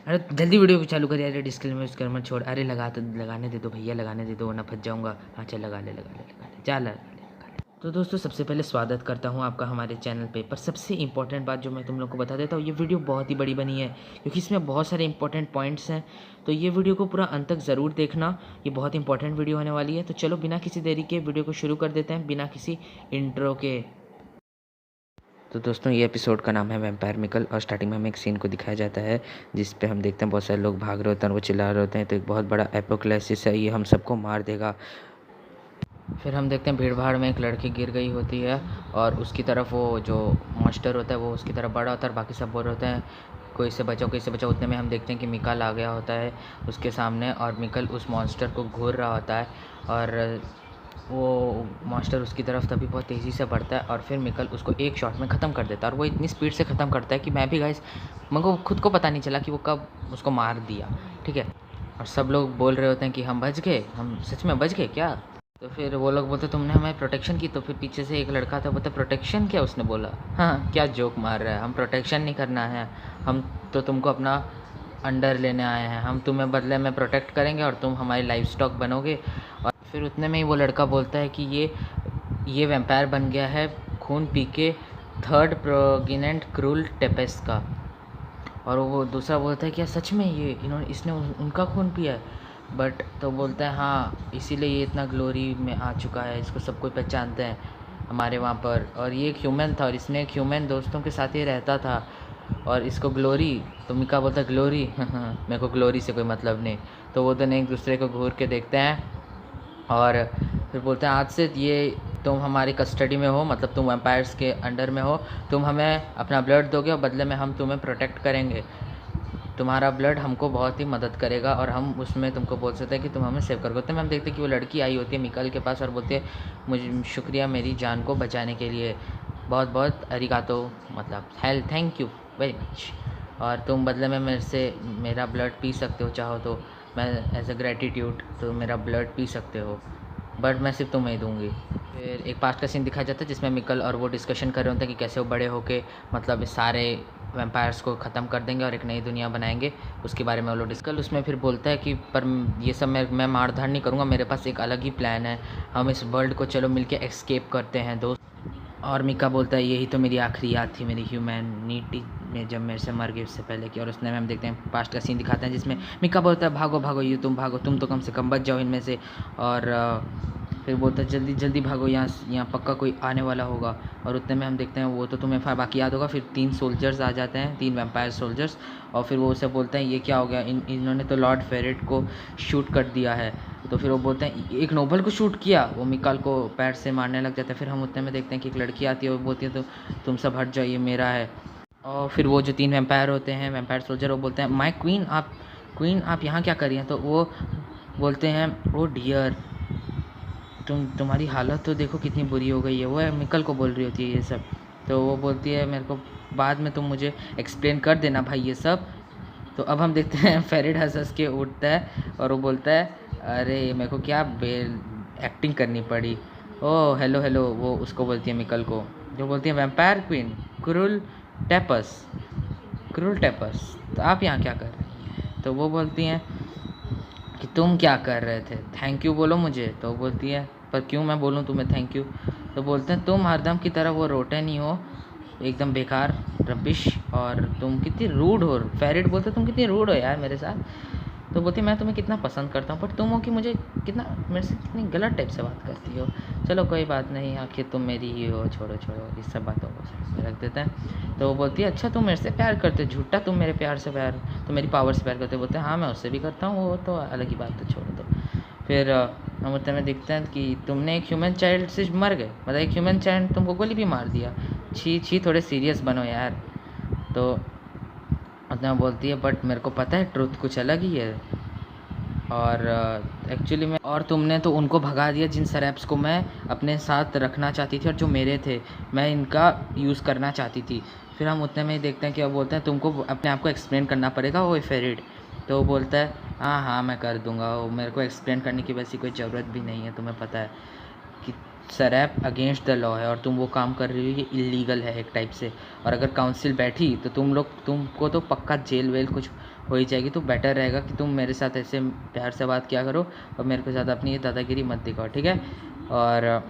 अरे जल्दी वीडियो को चालू कर यार, डिस्क्लेमर विस्क्लेमर छोड़। अरे लगाने दे दो भैया, लगाने दे दो वरना फंस जाऊंगा। हाँ चल लगा ले चल लगा ले। तो दोस्तों सबसे पहले स्वागत करता हूँ आपका हमारे चैनल पे। पर सबसे इंपॉर्टेंट बात जो मैं तुम लोग को बता देता हूँ, ये वीडियो बहुत ही बड़ी बनी है क्योंकि इसमें बहुत सारे इंपॉर्टेंट पॉइंट्स हैं। तो ये वीडियो को पूरा अंत तक ज़रूर देखना, ये बहुत इंपॉर्टेंट वीडियो होने वाली है। तो चलो बिना किसी देरी के वीडियो को शुरू कर देते हैं, बिना किसी इंट्रो के। तो दोस्तों ये एपिसोड का नाम है वैम्पायर मिकल, और स्टार्टिंग में हमें एक सीन को दिखाया जाता है जिस पे हम देखते हैं बहुत सारे लोग भाग रहे होते हैं और वो चिल्ला रहे होते हैं। तो एक बहुत बड़ा एपोक्लिसिस है, ये हम सबको मार देगा। फिर हम देखते हैं भीड़ भाड़ में एक लड़की गिर गई होती है और उसकी तरफ वो जो मॉन्स्टर होता है वो उसकी तरफ बड़ा होता है और बाकी सब बोल रहे होते हैं कोई से बचाओ कोई से बचाओ। उतने में हम देखते हैं कि मिकल आ गया होता है उसके सामने, और मिकल उस मॉन्स्टर को घूर रहा होता है और वो मॉन्स्टर उसकी तरफ तभी बहुत तेज़ी से बढ़ता है और फिर मिकल उसको एक शॉट में ख़त्म कर देता है। और वो इतनी स्पीड से ख़त्म करता है कि मैं भी गाइस मेरे को खुद को पता नहीं चला कि वो कब उसको मार दिया। ठीक है, और सब लोग बोल रहे होते हैं कि हम बच गए, हम सच में बच गए क्या। तो फिर वो लोग बोलते तुमने हमें प्रोटेक्शन की। तो फिर पीछे से एक लड़का था, बोलता प्रोटेक्शन क्या। उसने बोला हाँ क्या जोक मार रहा है, हम प्रोटेक्शन नहीं करना है, हम तो तुमको अपना अंडर लेने आए हैं, हम तुम्हें बदले में प्रोटेक्ट करेंगे और तुम हमारी लाइफ स्टॉक बनोगे। और फिर उतने में ही वो लड़का बोलता है कि ये वैम्पायर बन गया है खून पी के थर्ड प्रोगिनेंट क्रूल टेपेस का। और वो दूसरा बोलता है क्या सच में ये इसने उनका खून पिया है। बट तो बोलता है हाँ इसीलिए ये इतना ग्लोरी में आ चुका है, इसको सब कोई पहचानते हैं हमारे वहाँ पर। और ये एक ह्यूमन था और इसने एक ह्यूमन दोस्तों के साथ ही रहता था और इसको ग्लोरी। तो मिका बोलता है ग्लोरी मेरे को ग्लोरी से कोई मतलब नहीं। तो वो दोनों एक दूसरे को घूर के देखते हैं और फिर बोलते हैं आज से ये तुम हमारी कस्टडी में हो, मतलब तुम वैम्पायर्स के अंडर में हो, तुम हमें अपना ब्लड दोगे और बदले में हम तुम्हें प्रोटेक्ट करेंगे। तुम्हारा ब्लड हमको बहुत ही मदद करेगा और हम उसमें तुमको बोल सकते हैं कि तुम हमें सेव करोगे। तो हम देखते हैं कि वो लड़की आई होती है मिकल के पास और बोलती है मुझे शुक्रिया मेरी जान को बचाने के लिए, बहुत बहुत अरिगातो, मतलब थैंक यू वेरी मच। और तुम बदले में मेरे से मेरा ब्लड पी सकते हो, चाहो तो मैं एज अ ग्रेटिट्यूड तो मेरा ब्लड पी सकते हो, बट मैं सिर्फ तुम्हें ही दूँगी। फिर एक पास्ट का सीन दिखाया जाता है जिसमें मिकल और वो डिस्कशन कर रहे होते हैं कि कैसे वो बड़े होके मतलब इस सारे वैम्पायर्स को ख़त्म कर देंगे और एक नई दुनिया बनाएंगे, उसके बारे में वो लोग डिस्कल। उसमें फिर बोलता है कि पर ये सब मैं मारधाड़ नहीं करूँगा, मेरे पास एक अलग ही प्लान है, हम इस वर्ल्ड को चलो मिलके एस्केप करते हैं दोस्त। और मिका बोलता है यही तो मेरी आखिरी याद थी मेरी ह्यूमैनिटी में जब मेरे से मर गए उससे पहले की। और उसने में हम देखते हैं पास्ट का सीन दिखाते हैं जिसमें मिका बोलता है भागो भागो ये तुम भागो, तुम तो कम से कम बच जाओ इनमें से। और फिर बोलता है जल्दी जल्दी भागो, यहाँ पक्का कोई आने वाला होगा। और उतने में हम देखते हैं वो तो तुम्हें बाकी याद होगा, फिर 3 सोल्जर्स आ जाते हैं, 3 वैम्पायर सोल्जर्स। और फिर वो उसे बोलते हैं ये क्या हो गया, इन्होंने तो लॉर्ड फेरेट को शूट कर दिया है। तो फिर वो बोलते हैं एक नोबल को शूट किया, वो मिकाल को पैर से मारने लग जाता है। फिर हम उतने में देखते हैं कि एक लड़की आती है, वो बोलती है तो तुम सब हट जाओ ये मेरा है। और फिर वो जो 3 वैम्पायर होते हैं वैम्पायर सोल्जर, वो बोलते हैं माय क्वीन आप यहाँ क्या कर रही हैं। तो वो बोलते हैं ओ डियर तुम्हारी हालत तो देखो कितनी बुरी हो गई है। वो मिकल को बोल रही होती है ये सब। तो वो बोलती है मेरे को बाद में तुम मुझे एक्सप्लेन कर देना भाई ये सब। तो अब हम देखते हैं फेरिड हंस के उठता है और वो बोलता है अरे मेरे को क्या एक्टिंग करनी पड़ी। ओह हेलो वो उसको बोलती है मिकल को, जो बोलती है वैम्पायर क्वीन टैपस क्रूल टैपस, तो आप यहाँ क्या कर रहे हैं। तो वो बोलती हैं कि तुम क्या कर रहे थे, थैंक यू बोलो मुझे। तो बोलती है पर क्यों मैं बोलूँ तुम्हें थैंक यू। तो बोलते हैं तुम हरदम की तरह वो रोटे नहीं हो, एकदम बेकार रबिश, और तुम कितनी रूड हो। फेरिड बोलते तुम कितनी रूड हो यार मेरे साथ। तो बोलती मैं तुम्हें कितना पसंद करता हूँ, बट तुम हो कि मुझे कितना मेरे से कितनी गलत टाइप से बात करती हो। चलो कोई बात नहीं, आखिर तुम मेरी ही हो, छोड़ो इस सब बातों को साइड में रख देते हैं। तो वो बोलती है अच्छा तुम मेरे से प्यार करते हो, झूठा तुम मेरे प्यार से प्यार, तो मेरी पावर से प्यार करते हो। बोलते हैं हाँ मैं उससे भी करता हूँ, वो तो अलग ही बात है, छोड़ो। तो फिर हम उतने में देखते हैं कि तुमने एक ह्यूमन चाइल्ड से मर गए, मतलब एक ह्यूमन चाइल्ड तुमको गोली भी मार दिया, छी थोड़े सीरियस बनो यार। तो उतना बोलती है बट मेरे को पता है ट्रुथ कुछ अलग ही है, और एक्चुअली में और तुमने तो उनको भगा दिया जिन सरैप्स को मैं अपने साथ रखना चाहती थी और जो मेरे थे मैं इनका यूज़ करना चाहती थी। फिर हम उतने में ही देखते हैं कि अब बोलते हैं तुमको अपने आप को एक्सप्लेन करना पड़ेगा वो फेरिड। तो वो बोलता है हाँ मैं कर दूँगा, वो मेरे को एक्सप्लेन करने की वैसी कोई ज़रूरत भी नहीं है, तुम्हें पता है कि सरैप अगेंस्ट द लॉ है और तुम वो काम कर रही हो ये इलीगल है एक टाइप से। और अगर काउंसिल बैठी तो तुमको तो पक्का जेल वेल कुछ हो ही जाएगी, तो बेटर रहेगा कि तुम मेरे साथ ऐसे प्यार से बात किया करो और मेरे को ज़्यादा अपनी दादागिरी मत दिखाओ, ठीक है। और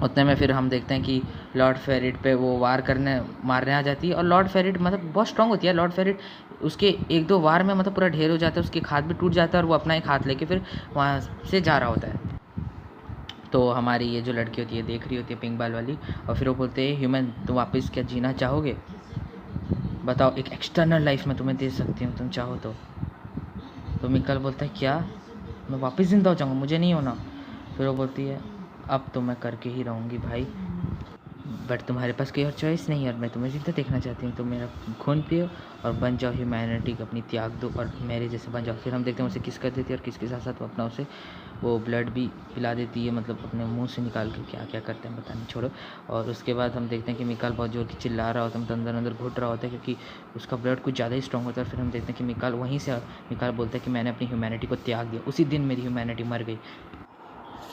उतने में फिर हम देखते हैं कि लॉर्ड फेरिड पे वो वार करने मारने आ जाती है, और लॉर्ड फेरिड मतलब बहुत स्ट्रांग होती है। लॉर्ड फेरिड उसके 1-2 वार में मतलब पूरा ढेर हो जाता है, उसके हाथ भी टूट जाता है और वो अपना एक हाथ लेके फिर वहाँ से जा रहा होता है। तो हमारी ये जो लड़की होती है देख रही होती है पिंक बाल वाली, और फिर वो बोलते हैं ह्यूमन तुम वापस क्या जीना चाहोगे, बताओ, एक एक्सटर्नल लाइफ में तुम्हें दे सकती हूँ तुम चाहो तो मिकल बोलता है क्या, मैं वापस जिंदा हो जाऊँगा, मुझे नहीं होना। फिर वो बोलती है अब तो मैं करके ही रहूँगी भाई, बट तुम्हारे पास कोई और चॉइस नहीं है और मैं तुम्हें जिंदा देखना चाहती हूँ, तो मेरा खून पियो और बन जाओ ह्यूमैनिटी अपनी त्याग दो और मेरे जैसे बन जाओ। फिर हम देखते हैं उसे किस कर देती है और किसके साथ साथ वो अपना उसे वो ब्लड भी पिला देती है, मतलब अपने मुंह से निकाल के, क्या क्या करते हैं पता नहीं, छोड़ो। और उसके बाद हम देखते हैं कि मिकाल बहुत जोर की चिल्ला रहा होता है, मतलब अंदर अंदर घुट रहा होता है क्योंकि उसका ब्लड कुछ ज़्यादा ही स्ट्रॉन्ग होता है। फिर हम देखते हैं कि मिकाल वहीं से मिकाल बोलता है कि मैंने अपनी ह्यूमैनिटी को त्याग दिया, उसी दिन मेरी ह्यूमैनिटी मर गई।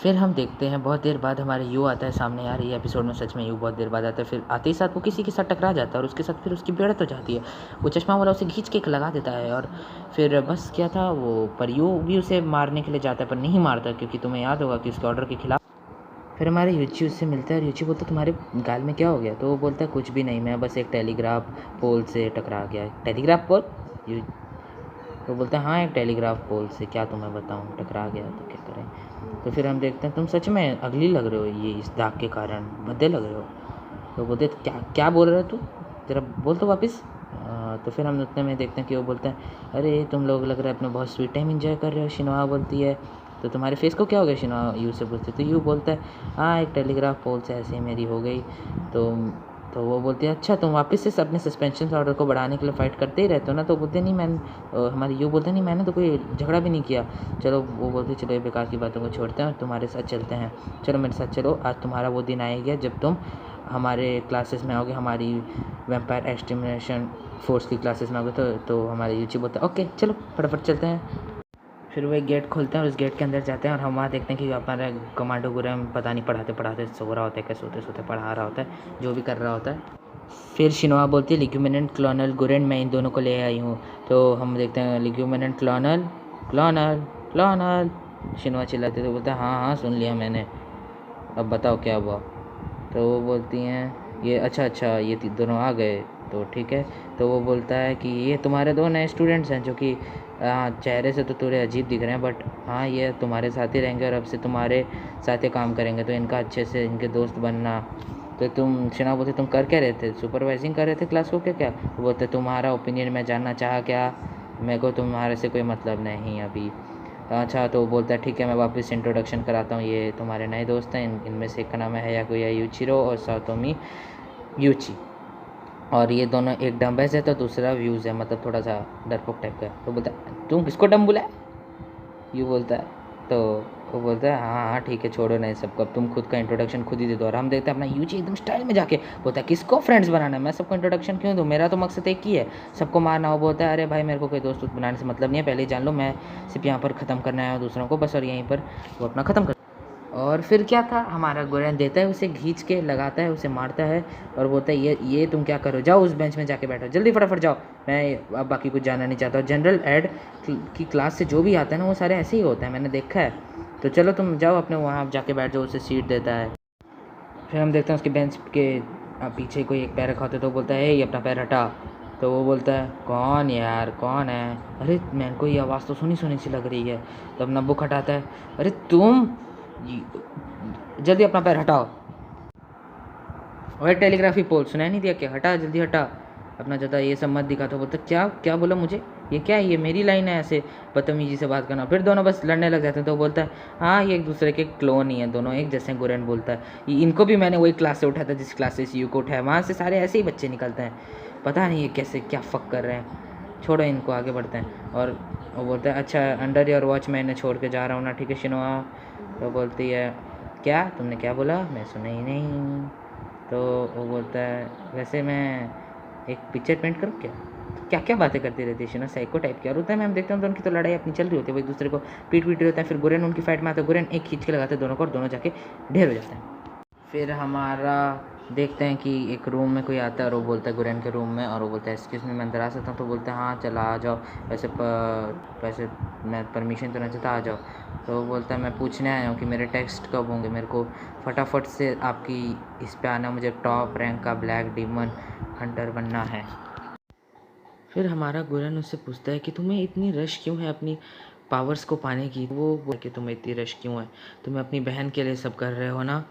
फिर हम देखते हैं बहुत देर बाद हमारे यू आता है सामने। यार ये एपिसोड में सच में यू बहुत देर बाद आता है। फिर आते ही साथ वो किसी के साथ टकरा जाता है और उसके साथ फिर उसकी भिड़ंत हो जाती है। वो चश्मा वाला उसे खींच के लगा देता है और फिर बस क्या था वो, पर यू भी उसे मारने के लिए जाता है पर नहीं मारता, क्योंकि तुम्हें याद होगा कि उसके ऑर्डर के खिलाफ। फिर हमारे यूची उससे मिलता है और यूची बोलता है तुम्हारे गाल में क्या हो गया, तो वो बोलता है कुछ भी नहीं, मैं बस एक टेलीग्राफ पोल से टकरा गया। टेलीग्राफ पोल? तो बोलता है हाँ एक टेलीग्राफ पोल से, क्या तुम्हें बताऊँ, टकरा गया तो क्या करें। तो फिर हम देखते हैं तुम सच में अगली लग रहे हो, ये इस दाग के कारण भद्दे लग रहे हो। तो बोलते क्या क्या बोल रहे हो तू, तेरा बोल तो वापस। तो फिर हम उतने में देखते हैं कि वो बोलते हैं अरे तुम लोग लग रहा है अपना बहुत स्वीट टाइम एंजॉय कर रहे हो। शिनोआ बोलती है तो तुम्हारे फेस को क्या हो गया, शिनोआ यू से पूछती है। तो यू बोलता है हाँ एक टेलीग्राफ पोल से ऐसे ही मेरी हो गई। तो वो बोलती है अच्छा तुम वापस से अपने सस्पेंशन ऑर्डर को बढ़ाने के लिए फ़ाइट करते ही रहते हो ना। तो बोलते नहीं मैंने, हमारी यू बोलते नहीं मैंने तो कोई झगड़ा भी नहीं किया। चलो वो बोलते चलो ये बेकार की बातों को छोड़ते हैं और तुम्हारे साथ चलते हैं, चलो मेरे साथ चलो, आज तुम्हारा वो दिन आएगा जब तुम हमारे क्लासेस में आओगे, हमारी वैम्पायर एक्सटर्मिनेशन फोर्स की क्लासेस में आओगे। तो हमारे यूची बोलता है ओके चलो फटाफट चलते हैं। फिर वो एक गेट खोलते हैं और उस गेट के अंदर जाते हैं और हम वहाँ देखते हैं कि हमारा कमांडो गुरम पता नहीं पढ़ाते पढ़ाते सो रहा होता है, क्या सोते सोते पढ़ा रहा होता है, जो भी कर रहा होता है। फिर शिनोआ बोलती है लिग्यूमिनेंट क्लोनल गुरेन मैं इन दोनों को ले आई हूँ। तो हम देखते हैं लिग्यूमिनेंट क्लोनल क्लोनल क्लोनल, शिनोआ चिल्लाते तो बोलता है हाँ हाँ सुन लिया मैंने, अब बताओ क्या हुआ। तो वो बोलती हैं ये अच्छा ये दोनों आ गए तो ठीक है। तो वो बोलता है कि ये तुम्हारे 2 नए स्टूडेंट्स हैं जो कि चेहरे से तो थोड़े अजीब दिख रहे हैं, बट हाँ ये तुम्हारे साथ ही रहेंगे और अब से तुम्हारे साथ ही काम करेंगे, तो इनका अच्छे से इनके दोस्त बनना। तो तुम शिना बोलते तुम कर क्या रहे थे, सुपरवाइजिंग कर रहे थे क्लास को क्या वो बोलते तुम्हारा ओपिनियन मैं जानना चाहा क्या, मेरे को तुम्हारे से कोई मतलब नहीं अभी। अच्छा तो बोलता है ठीक है मैं वापस इंट्रोडक्शन कराता हूँ, ये तुम्हारे नए दोस्त हैं, इनमें से एक का नाम है हयाकुया यूचिरो और सातोमी यूची, और ये दोनों एक डम्बैस है तो दूसरा व्यूज़ है, मतलब थोड़ा सा डरपोक टाइप का। तो बोलता है तुम किसको डम बुलाए, यू बोलता है। तो वो बोलता है हाँ ठीक है छोड़ो नहीं सबको, अब तुम खुद का इंट्रोडक्शन खुद ही दे दो। और हम देखते हैं अपना यूची एकदम स्टाइल में जाके बोलता है किसको फ्रेंड्स बनाना है, मैं सबको इंट्रोडक्शन क्यों दूँ, मेरा तो मकसद एक ही है सबको मारना हो। बोलता है अरे भाई मेरे को कोई दोस्त बनाने से मतलब नहीं है, पहले ही जान लो मैं सिर्फ यहाँ पर ख़त्म करना आया हूँ दूसरों को बस, और यहीं पर वो अपना ख़त्म कर। और फिर क्या था हमारा गोरेन देता है उसे खींच के लगाता है, उसे मारता है और बोलता है ये तुम क्या करो, जाओ उस बेंच में जाके बैठो जल्दी फटाफट जाओ, मैं अब बाकी कुछ जानना नहीं चाहता। और जनरल एड की क्लास से जो भी आता है ना वो सारे ऐसे ही होता है, मैंने देखा है, तो चलो तुम जाओ अपने वहाँ जाके बैठ जाओ, उसे सीट देता है। फिर हम देखते हैं उसके बेंच के पीछे कोई एक पैर रखा होता है, तो बोलता है ये अपना पैर हटा। तो वो बोलता है कौन यार कौन है, अरे मेरे को ये आवाज़ तो सुनी सुनी सी लग रही है। तो अपना बुक हटाता है, अरे तुम जल्दी अपना पैर हटाओ, और टेलीग्राफी पोल सुनाई नहीं दिया क्या, हटा जल्दी हटा अपना, ज़्यादा ये सब मत दिखा। तो बोलता क्या क्या बोला मुझे, ये क्या है, ये मेरी लाइन है ऐसे बदतमीजी से बात करना। फिर दोनों बस लड़ने लग जाते हैं। तो बोलता है हाँ ये एक दूसरे के क्लोन ही है दोनों एक जैसे। गुरेन बोलता है इनको भी मैंने वही क्लास से उठाया था जिस क्लास से यू को उठाया, वहाँ से सारे ऐसे ही बच्चे निकलते हैं, पता नहीं ये कैसे क्या फ़क कर रहे हैं, छोड़ो इनको आगे बढ़ते हैं। और वो बोलता है अच्छा अंडर योर वॉच मैं इन्हें छोड़ के जा रहा हूँ ना, ठीक है शिनोआ। तो बोलती है क्या तुमने क्या बोला, मैं सुना ही नहीं। तो वो बोलता है वैसे मैं एक पिक्चर पेंट करूँ क्या, क्या क्या बातें करती रहती है शिनोआ, साइको टाइप की। और होता है मैम देखते हैं तो उनकी तो लड़ाई अपनी चल रही होती है, वो एक दूसरे को पीट रहे होते हैं। फिर गुरेन उनकी फाइट में आता है, गुरेन एक खींच के लगाते हैं दोनों को और दोनों जाके ढेर हो जाते हैं। फिर हमारा देखते हैं कि एक रूम में कोई आता है और वो बोलता है गुरैन के रूम में, और वो बोलता है एक्सक्यूज़ मी, मैं अंदर आ सकता हूँ? तो बोलते हैं हाँ चला आ जाओ, वैसे मैं परमिशन तो नहीं चाहता, आ जाओ। तो वो बोलता है मैं पूछने आया हूँ कि मेरे टेस्ट कब होंगे, मेरे को फटाफट से आपकी इस पे आना, मुझे टॉप रैंक का ब्लैक डीमन हंटर बनना है। फिर हमारा गुरन उससे पूछता है कि तुम्हें इतनी रश क्यों है अपनी पावर्स को पाने की? वो बोल कि तुम्हें इतनी रश क्यों है, तुम्हें अपनी बहन के लिए सब कर रहे हो ना।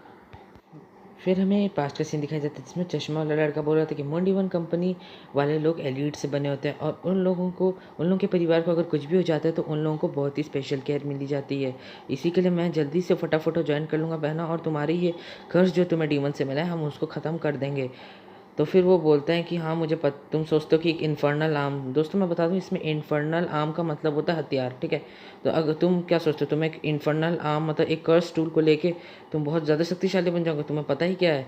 फिर हमें पास्ट का सीन दिखाया जाता है जिसमें चश्मा वाला लड़का बोल रहा था कि मोंडी वन कंपनी वाले लोग एलीट से बने होते हैं, और उन लोगों के परिवार को अगर कुछ भी हो जाता है तो उन लोगों को बहुत ही स्पेशल केयर मिली जाती है। इसी के लिए मैं जल्दी से फटाफट ज्वाइन कर लूँगा बहना, और तुम्हारी ये कर्ज जो तुम्हें डीमन से मिला है हम उसको ख़त्म कर देंगे। तो फिर वो बोलते हैं कि हाँ मुझे तुम सोचते हो कि एक इन्फर्नल आर्म, दोस्तों मैं बता दूं इसमें इन्फर्नल आर्म का मतलब होता है हथियार, ठीक है। तो अगर तुम क्या सोचते हो, तुम एक इन्फर्नल आर्म मतलब एक कर्स टूल को लेके तुम बहुत ज़्यादा शक्तिशाली बन जाओगे, तुम्हें पता ही क्या है।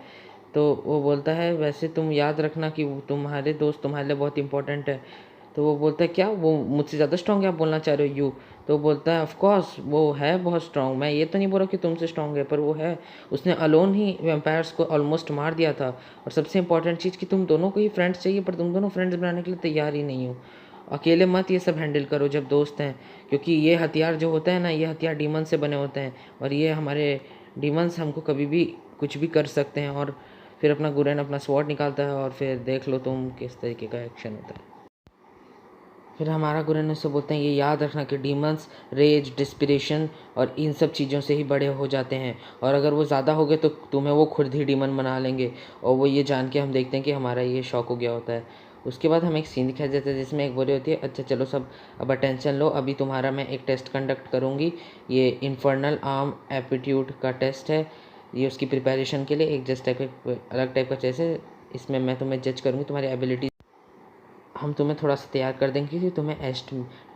तो वो बोलता है वैसे तुम याद रखना कि तुम्हारे दोस्त तुम्हारे लिए बहुत इंपॉर्टेंट है। तो वो बोलता है क्या वो मुझसे ज़्यादा स्ट्रॉन्ग है, आप बोलना चाह रहे हो यू? तो बोलता है ऑफ कोर्स वो है बहुत स्ट्रॉन्ग, मैं ये तो नहीं बोल रहा कि तुमसे स्ट्रॉन्ग है, पर वो है, उसने अलोन ही वैम्पायर्स को ऑलमोस्ट मार दिया था। और सबसे इंपॉर्टेंट चीज़ कि तुम दोनों को ही फ्रेंड्स चाहिए, पर तुम दोनों फ्रेंड्स बनाने के लिए तैयार ही नहीं हो। अकेले मत ये सब हैंडल करो जब दोस्त हैं, क्योंकि ये हथियार जो होता है ना, ये हथियार डीमन से बने होते हैं, और ये हमारे डीमंस हमको कभी भी कुछ भी कर सकते हैं। और फिर अपना गुरेन अपना स्वॉर्ड निकालता है, और फिर देख लो तुम किस तरीके का एक्शन होता है। फिर हमारा गुरु उससे बोलते हैं ये याद रखना कि डीमंस रेज, डिस्पिरेशन और इन सब चीज़ों से ही बड़े हो जाते हैं, और अगर वो ज़्यादा हो गए तो तुम्हें वो खुद ही डीमन बना लेंगे। और वो ये जान के हम देखते हैं कि हमारा ये शौक हो गया होता है। उसके बाद हमें एक सीन दिखाई देता है जिसमें एक बोली होती है अच्छा चलो सब अब अटेंशन लो, अभी तुम्हारा मैं एक टेस्ट कंडक्ट करूँगी, ये इन्फर्नल आर्म एप्टीट्यूड का टेस्ट है, ये उसकी प्रिपरेशन के लिए एक जस्ट टाइप का अलग टाइप का टेस्ट है। इसमें मैं तुम्हें जज करूँगी तुम्हारी एबिलिटी, हम तुम्हें थोड़ा सा तैयार कर देंगे कि तुम्हें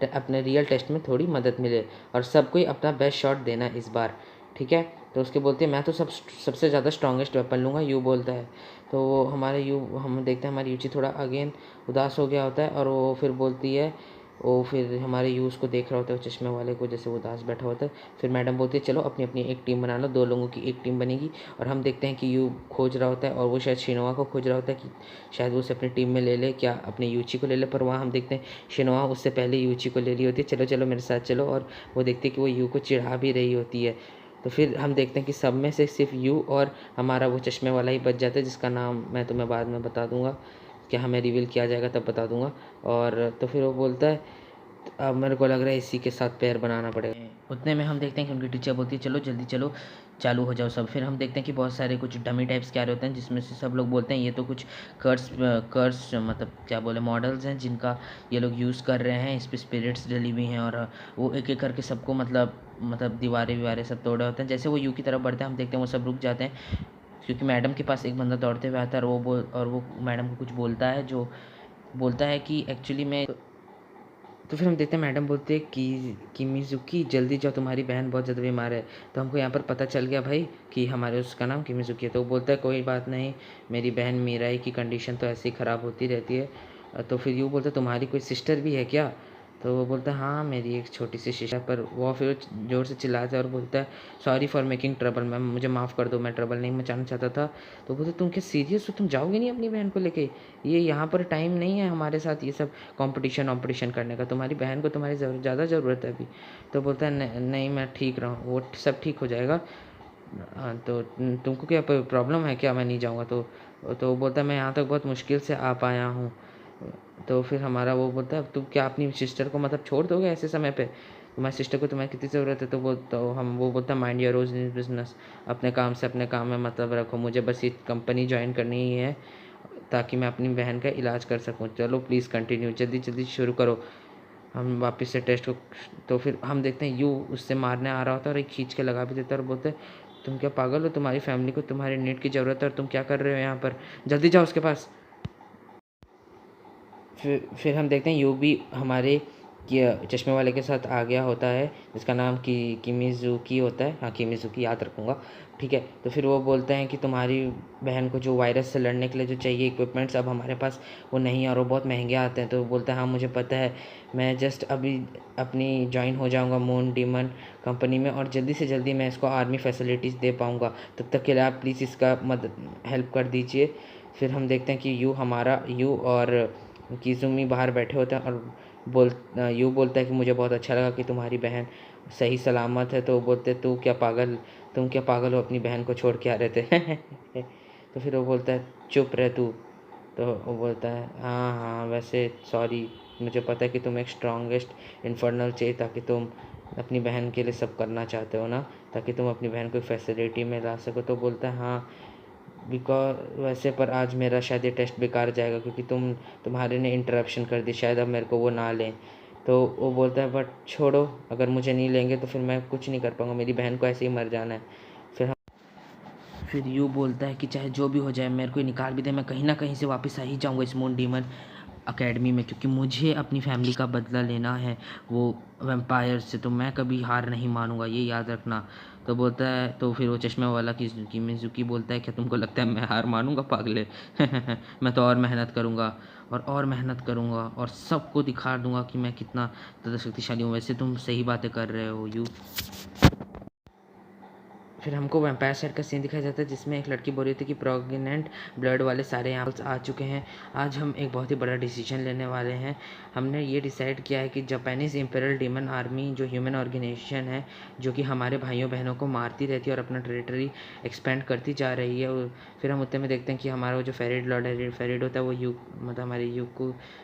अपने रियल टेस्ट में थोड़ी मदद मिले, और सब कोई अपना बेस्ट शॉट देना इस बार, ठीक है। तो उसके बोलते हैं मैं तो सबसे ज़्यादा स्ट्रॉन्गेस्ट वेपन लूँगा, यू बोलता है। तो वो हमारे हम देखते हैं हमारी यूची थोड़ा अगेन उदास हो गया होता है, और वो फिर बोलती है, वो फिर हमारे यूज़ को देख रहा होता है चश्मे वाले को, जैसे वो उदास बैठा होता है। फिर मैडम बोलती है चलो अपनी अपनी एक टीम बना लो, 2 लोगों की एक टीम बनेगी। और हम देखते हैं कि यू खोज रहा होता है, और वो शायद शिनोआ को खोज रहा होता है कि शायद वो उसे अपनी टीम में ले ले, क्या अपने यूची को ले ले। पर वहाँ हम देखते हैं शिनोआ उससे पहले यूची को ले ली होती है, चलो चलो मेरे साथ चलो, और वो देखते हैं कि वो यू को चिढ़ा भी रही होती है। तो फिर हम देखते हैं कि सब में से सिर्फ यू और हमारा वो चश्मे वाला ही बच जाता है, जिसका नाम मैं तुम्हें बाद में बता दूंगा, क्या हमें रिवील किया जाएगा तब बता दूंगा। और तो फिर वो बोलता है अब मेरे को लग रहा है इसी के साथ पैर बनाना पड़ेगा। उतने में हम देखते हैं कि उनकी टीचर बोलती है चलो जल्दी चलो, चालू हो जाओ सब। फिर हम देखते हैं कि बहुत सारे कुछ डमी टाइप्स के आ रहे होते हैं, जिसमें से सब लोग बोलते हैं ये तो कुछ कर्स मतलब क्या बोले मॉडल्स हैं जिनका ये लोग यूज़ कर रहे हैं, इस पर स्पिरिट्स डली हुई हैं। और वो एक एक करके सबको मतलब दीवारें वीवारें सब तोड़े होते हैं। जैसे वो यू की तरफ बढ़ते हैं हम देखते हैं वो सब रुक जाते हैं, क्योंकि मैडम के पास एक बंदा दौड़ते हुए आता है, और वो मैडम को कुछ बोलता है, जो बोलता है कि एक्चुअली मैं तो फिर हम देखते हैं मैडम बोलते हैं कि मिज़ुकी जल्दी जाओ, तुम्हारी बहन बहुत ज़्यादा बीमार है। तो हमको यहाँ पर पता चल गया भाई कि हमारे उसका नाम किमिज़ुकी है। तो वो बोलता है कोई बात नहीं, मेरी बहन मीराई की कंडीशन तो ऐसे ही ख़राब होती रहती है। तो फिर यूँ बोलता है तुम्हारी कोई सिस्टर भी है क्या? तो वो बोलता है हाँ मेरी एक छोटी सी सिस्टर। पर वो फिर ज़ोर से चिल्लाता है और बोलता है sorry for making trouble ma'am, मुझे माफ़ कर दो, मैं ट्रबल नहीं मचाना चाहता था। तो बोलते तुम क्या सीरियस हो, तुम जाओगे नहीं अपनी बहन को लेके? ये यहाँ पर टाइम नहीं है हमारे साथ ये सब कंपटीशन वॉम्पटिशन करने का, तुम्हारी बहन को तुम्हारी ज़्यादा ज़रूरत है अभी। तो बोलता है नहीं मैं ठीक रहा हूँ, वो सब ठीक हो जाएगा। हाँ, तो तुमको क्या प्रॉब्लम है क्या मैं नहीं जाऊँगा? तो बोलता है मैं यहाँ तक बहुत मुश्किल से आ पाया हूँ। तो फिर हमारा वो बोलता है तुम क्या अपनी सिस्टर को मतलब छोड़ दोगे ऐसे समय पे? तुम्हारी सिस्टर को तुम्हारी कितनी ज़रूरत है? वो बोलता है माइंड योर ओन बिजनेस, अपने काम से अपने काम में मतलब रखो, मुझे बस ये कंपनी ज्वाइन करनी ही है ताकि मैं अपनी बहन का इलाज कर सकूँ। चलो प्लीज़ कंटिन्यू, जल्दी जल्दी शुरू करो, हम वापस से टेस्ट को। तो फिर हम देखते हैं यू उससे मारने आ रहा होता है और एक खींच के लगा भी देता है और बोलते हैं तुम क्या पागल हो, तुम्हारी फैमिली को तुम्हारी नीड की ज़रूरत है और तुम क्या कर रहे हो यहाँ पर, जल्दी जाओ उसके पास। फिर हम देखते हैं यू भी हमारे कि चश्मे वाले के साथ आ गया होता है, जिसका नाम किमिज़ुकी होता है। हाँ, किमिज़ुकी याद रखूँगा, ठीक है। तो फिर वो बोलते हैं कि तुम्हारी बहन को जो वायरस से लड़ने के लिए जो चाहिए इक्विपमेंट्स, अब हमारे पास वो नहीं है और वो बहुत महंगे आते हैं। तो वो बोलता है हाँ मुझे पता है, मैं जस्ट अभी अपनी जॉइन हो जाऊँगा मून डीमन कंपनी में और जल्दी से जल्दी मैं इसको आर्मी फैसिलिटीज़ दे पाऊँगा। तब तक के लिए आप प्लीज़ इसका मदद हेल्प कर दीजिए। फिर हम देखते हैं कि यू और किज़ुमी बाहर बैठे होते हैं और यू बोलता है कि मुझे बहुत अच्छा लगा कि तुम्हारी बहन सही सलामत है। तो वो बोलते तुम क्या पागल हो, अपनी बहन को छोड़ के आ रहे थे। तो फिर वो बोलता है चुप रह तू। तो वो बोलता है हाँ हाँ वैसे सॉरी, मुझे पता है कि तुम एक स्ट्रॉन्गेस्ट इन्फर्नल चाहिए ताकि तुम अपनी बहन के लिए सब करना चाहते हो ना, ताकि तुम अपनी बहन को फैसिलिटी में ला सको। तो बोलता है हाँ बिकॉज वैसे पर आज मेरा शायद ये टेस्ट बेकार जाएगा क्योंकि तुम्हारे ने इंटरप्शन कर दी, शायद अब मेरे को वो ना लें। तो वो बोलता है बट छोड़ो, अगर मुझे नहीं लेंगे तो फिर मैं कुछ नहीं कर पाऊँगा, मेरी बहन को ऐसे ही मर जाना है। फिर यू बोलता है कि चाहे जो भी हो जाए मेरे को निकाल भी दे, मैं कहीं ना कहीं से वापस आ ही जाऊँगा इस मून डीमन अकेडमी में, क्योंकि मुझे अपनी फैमिली का बदला लेना है वो वैम्पायर से। तो मैं कभी हार नहीं मानूंगा, ये याद रखना। तो बोलता है, तो फिर वो चश्मे वाला किमिज़ुकी बोलता है क्या तुमको लगता है मैं हार मानूंगा पागले? मैं तो और मेहनत करूंगा और मेहनत करूंगा और सबको दिखा दूंगा कि मैं कितना ज़्यादा शक्तिशाली हूँ। वैसे तुम सही बातें कर रहे हो यू। फिर हमको वैम्पायर साइड का सीन दिखाया जाता है जिसमें एक लड़की बोल रही थी कि प्रेग्नेंट ब्लड वाले सारे यहाँ आ चुके हैं, आज हम एक बहुत ही बड़ा डिसीजन लेने वाले हैं। हमने ये डिसाइड किया है कि जापानीज़ इम्पेरियल डीमन आर्मी जो ह्यूमन ऑर्गेनाइजेशन है जो कि हमारे भाइयों बहनों को मारती रहती है और अपना टेरिटरी एक्सपेंड करती जा रही है। फिर हम उतने में देखते हैं कि हमारा जो फेरिड लॉर्ड है, फेरिड होता है, वो मतलब हमारे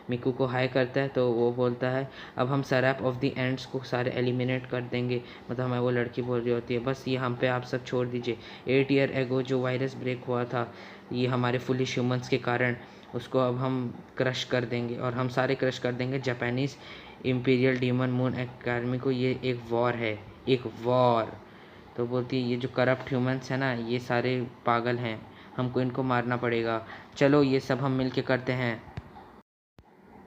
मिकू को हाई करता है। तो वो बोलता है अब हम सरैप ऑफ द एंड्स को सारे एलिमिनेट कर देंगे। मतलब हमें वो लड़की बोल रही होती है बस ये हम पे आप सब छोड़ दीजिए। 8 ईयर एगो जो वायरस ब्रेक हुआ था ये हमारे फुलिश ह्यूमंस के कारण, उसको अब हम क्रश कर देंगे और हम सारे क्रश कर देंगे Japanese imperial demon moon academy को। ये एक वॉर है, एक वॉर। तो बोलती है ये जो करप्ट ह्यूमंस है ना ये सारे पागल हैं, हमको इनको मारना पड़ेगा, चलो ये सब हम मिल के करते हैं।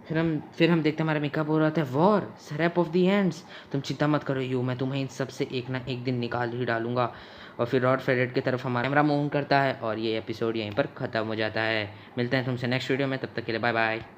फिर हम देखते हैं हमारा मिका बोल रहा था वॉर सरैप ऑफ द एंड्स, तुम चिंता मत करो यू, मैं तुम्हें इन सब से एक ना एक दिन निकाल ही डालूंगा। और फिर लॉर्ड फेरेट की तरफ हमारा कैमरा मूव करता है और ये एपिसोड यहीं पर ख़त्म हो जाता है। मिलते हैं तुमसे नेक्स्ट वीडियो में, तब तक के लिए बाय बाय।